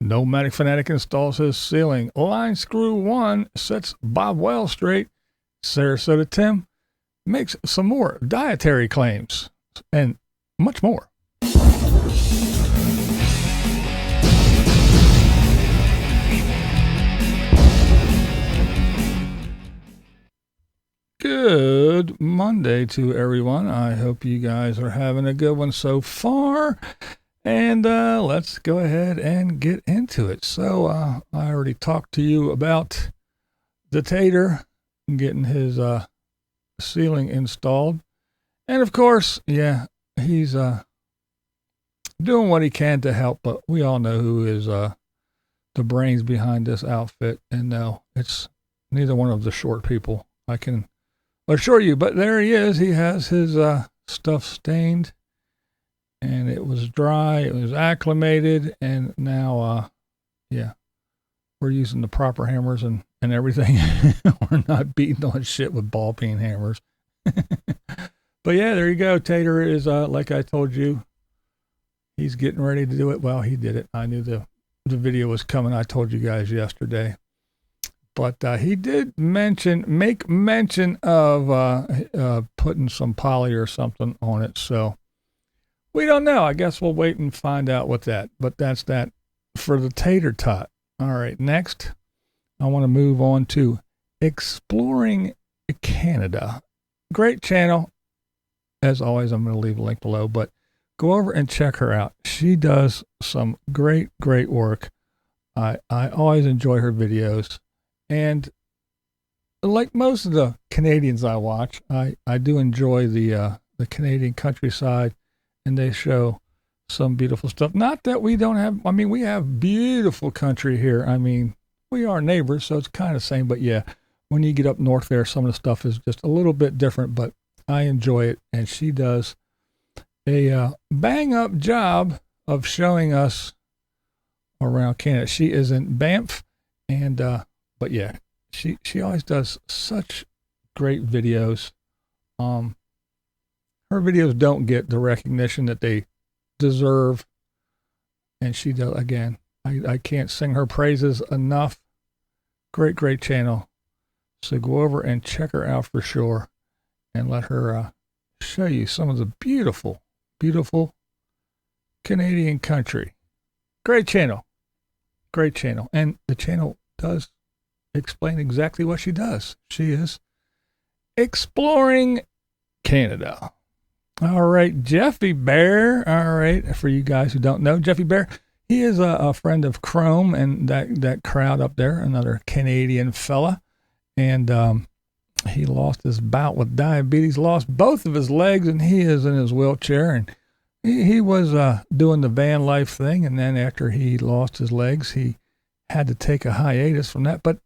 Nomadic Fanatic installs his ceiling. Line Screw 1 sets Bob Wells straight. Sarasota Tim makes some more dietary claims. And much more. Good Monday to everyone. I hope you guys are having a good one so far. And let's go ahead and get into it. So I already talked to you about the Tater getting his ceiling installed. And of course, yeah, he's doing what he can to help, but we all know who is the brains behind this outfit. And no, it's neither one of the short people, I can assure you. But there he is. He has his stuff stained, and it was dry, it was acclimated, and now, yeah, we're using the proper hammers and everything. We're not beating on shit with ball peen hammers. But yeah, there you go. Tater is, like I told you, he's getting ready to do it. Well, he did it. I knew the video was coming. I told you guys yesterday. But he did make mention of putting some poly or something on it. So we don't know. I guess we'll wait and find out what that. But that's that for the tater tot. All right, next, I want to move on to Exploring Canada. Great channel. As always, I'm going to leave a link below. But go over and check her out. She does some great work. I always enjoy her videos. And like most of the Canadians I watch, I do enjoy the Canadian countryside, and they show some beautiful stuff. Not that we don't have, I mean, we have beautiful country here. I mean, we are neighbors, so it's kind of the same. But yeah, when you get up north there, some of the stuff is just a little bit different, but I enjoy it. And she does a bang up job of showing us around Canada. She is in Banff, and but yeah, she always does such great videos. Her videos don't get the recognition that they deserve, and she does. Again, I can't sing her praises enough. Great channel. So go over and check her out for sure, and let her show you some of the beautiful Canadian country. Great channel, and the channel does explain exactly what she does. She is exploring Canada. All right, Jeffy Bear. All right, for you guys who don't know, Jeffy Bear, he is a friend of Chrome and that crowd up there, another Canadian fella. And he lost his bout with diabetes, lost both of his legs, and he is in his wheelchair. And he was doing the van life thing, and then after he lost his legs, he had to take a hiatus from that. But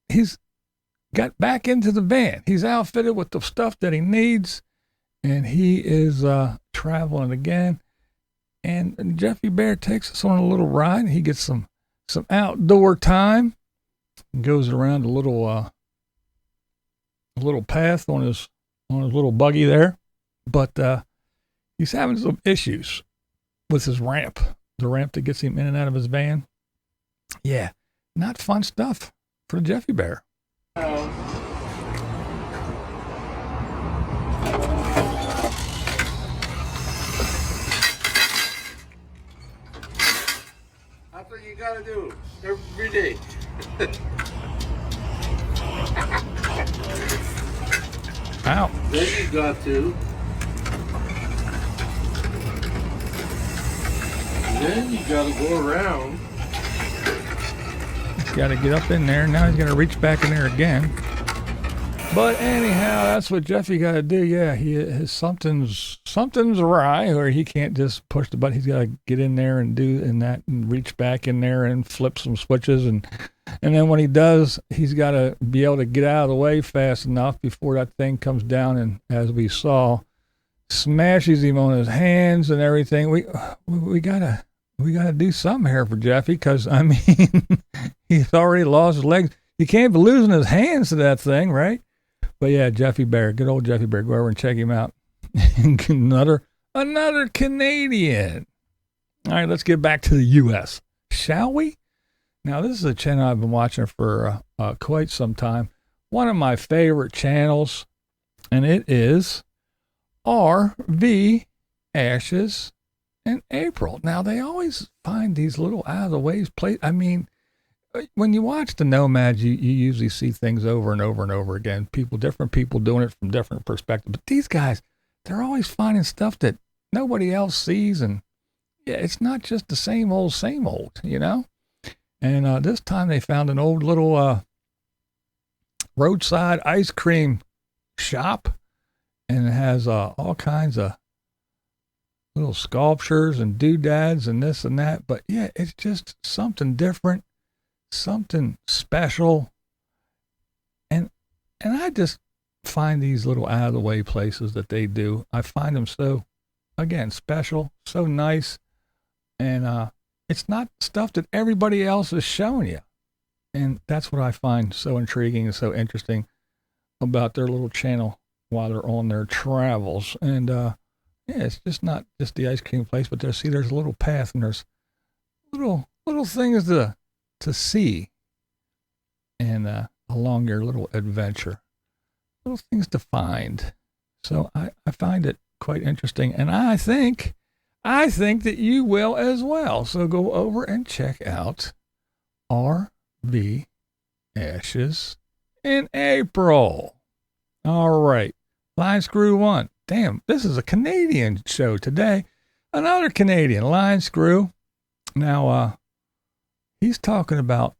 he's got back into the van. He's outfitted with the stuff that he needs, and he is traveling again. And Jeffy Bear takes us on a little ride. He gets some outdoor time and goes around a little path on his little buggy there. But he's having some issues with his ramp, the ramp that gets him in and out of his van. Yeah, not fun stuff for Jeffy Bear. That's what you gotta do every day. Ow. Then you got to. Then you gotta go around. He's got to get up in there. Now he's going to reach back in there again. But anyhow, that's what Jeffy got to do. Yeah, something's awry, or he can't just push the button. He's got to get in there and and reach back in there and flip some switches, and then when he does, he's got to be able to get out of the way fast enough before that thing comes down and, as we saw, smashes him on his hands and everything. We gotta do something here for Jeffy, because I mean, he's already lost his legs. He can't be losing his hands to that thing, right? But yeah, Jeffy Bear, good old Jeffy Bear. Go over and check him out. another Canadian. All right, let's get back to the U.S., shall we? Now, this is a channel I've been watching for quite some time. One of my favorite channels, and it is RV Ashes in April. Now, they always find these little out-of-the-way places. I mean, when you watch the Nomads, you usually see things over and over and over again. Different people doing it from different perspectives. But these guys, they're always finding stuff that nobody else sees. And yeah, it's not just the same old, you know? And this time they found an old little roadside ice cream shop. And it has all kinds of little sculptures and doodads and this and that. But yeah, it's just something different, something special. And I just find these little out of the way places that they do, I find them so, again, special, so nice. And it's not stuff that everybody else is showing you. And that's what I find so intriguing and so interesting about their little channel while they're on their travels. And yeah, it's just not just the ice cream place, but there's a little path and there's little things to see and along your little adventure, little things to find. So I find it quite interesting, and I think that you will as well. So go over and check out RV Ashes in April. All right. Line Screw 1. Damn, this is a Canadian show today. Another Canadian, Line Screw. Now, he's talking about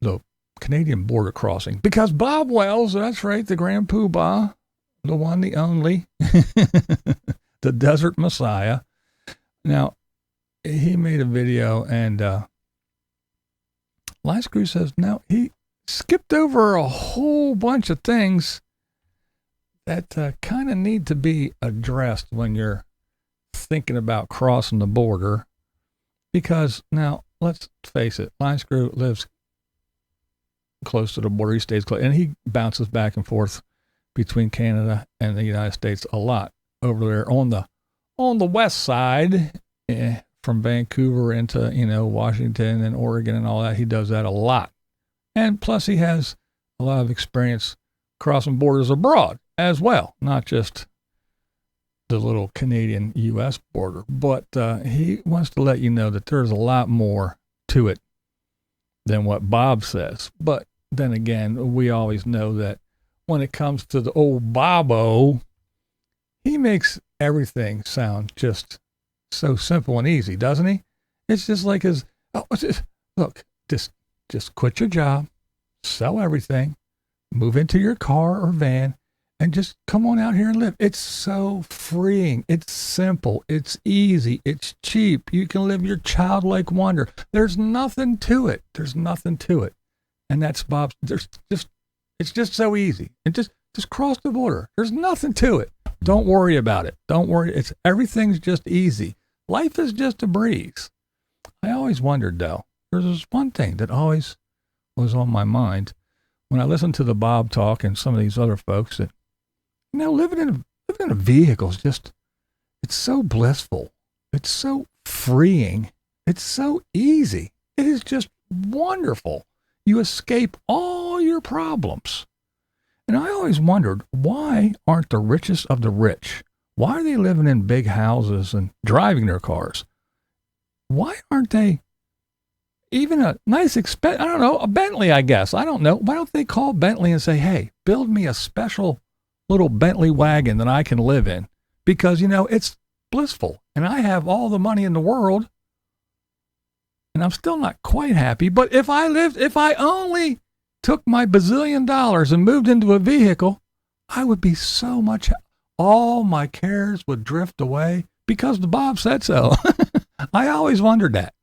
the Canadian border crossing. Because Bob Wells, that's right, the Grand Poobah, the one, the only, the Desert Messiah. Now, he made a video, and Line Screw says, now, he skipped over a whole bunch of things that kind of need to be addressed when you're thinking about crossing the border. Because now, let's face it, Line Screw lives close to the border. He stays close, and he bounces back and forth between Canada and the United States a lot over there on the west side, from Vancouver into, Washington and Oregon and all that. He does that a lot. And plus he has a lot of experience crossing borders abroad as well, not just the little Canadian U.S. border. But he wants to let you know that there's a lot more to it than what Bob says. But then again, we always know that when it comes to the old Bobo, he makes everything sound just so simple and easy, doesn't he? It's just like look, just quit your job, sell everything, move into your car or van, and just come on out here and live. It's so freeing. It's simple. It's easy. It's cheap. You can live your childlike wonder. There's nothing to it. And that's Bob's. It's just so easy. And just cross the border. There's nothing to it. Don't worry about it. Don't worry. Everything's just easy. Life is just a breeze. I always wondered, though, there's this one thing that always was on my mind when I listened to the Bob talk and some of these other folks, that, living in a vehicle is just, it's so blissful. It's so freeing. It's so easy. It is just wonderful. You escape all your problems. And I always wondered, why aren't the richest of the rich? Why are they living in big houses and driving their cars? Why aren't they even a nice a Bentley, I guess. I don't know. Why don't they call Bentley and say, hey, build me a special little Bentley wagon that I can live in? Because, it's blissful. And I have all the money in the world. And I'm still not quite happy. But if I only took my bazillion dollars and moved into a vehicle, I would be so much, all my cares would drift away because the Bob said so. I always wondered that.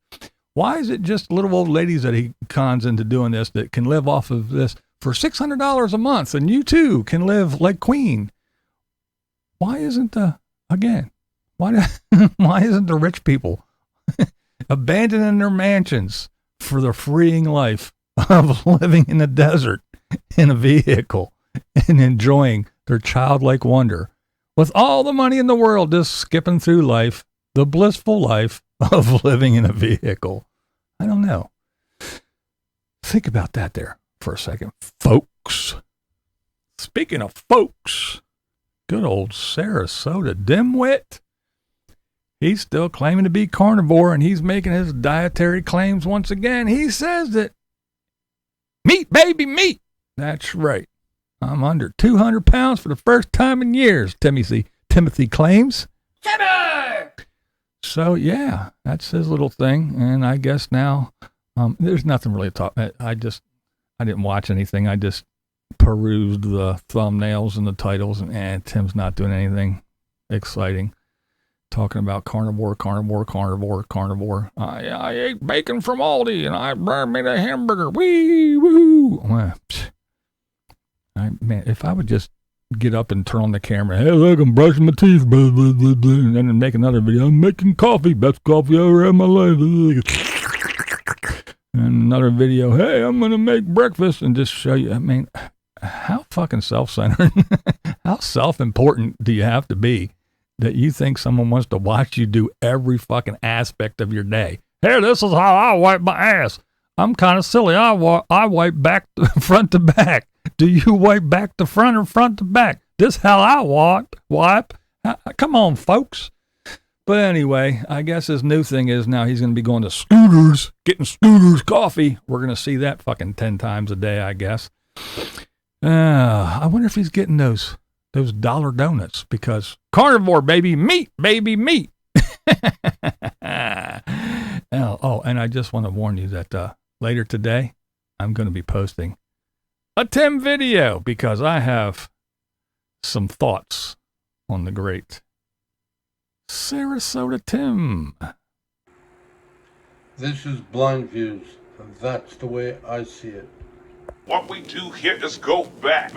Why is it just little old ladies that he cons into doing this that can live off of this for $600 a month, and you too can live like Queen? Why isn't why isn't the rich people abandoning their mansions for the freeing life of living in the desert in a vehicle and enjoying their childlike wonder with all the money in the world, just skipping through life, the blissful life of living in a vehicle? I don't know. Think about that there for a second, folks. Speaking of folks, good old Sarasota dimwit. He's still claiming to be carnivore, and he's making his dietary claims once again. He says that meat, baby, meat. That's right. I'm under 200 pounds for the first time in years, Timothy claims. Timmy! So, yeah, that's his little thing. And I guess now there's nothing really to talk about. I didn't watch anything. I just perused the thumbnails and the titles, and Tim's not doing anything exciting. Talking about carnivore. I ate bacon from Aldi, and I made a hamburger. Wee woo! Well, man, if I would just get up and turn on the camera, hey, look, I'm brushing my teeth, blah, blah, blah, blah, and then make another video. I'm making coffee, best coffee I ever had in my life. And another video, hey, I'm gonna make breakfast, and just show you. I mean, how fucking self-centered, how self-important do you have to be that you think someone wants to watch you do every fucking aspect of your day? Hey, this is how I wipe my ass. I'm kind of silly. I wipe back front to back. Do you wipe back to front or front to back? This how I wipe. Come on, folks. But anyway, I guess his new thing is now he's going to be going to Scooters, getting Scooters coffee. We're going to see that fucking 10 times a day, I guess. I wonder if he's getting those dollar donuts, because carnivore, baby, meat, baby, meat. Oh, and I just want to warn you that later today, I'm going to be posting a Tim video, because I have some thoughts on the great Sarasota Tim. This is BlindViews, and that's the way I see it. What we do here is go back.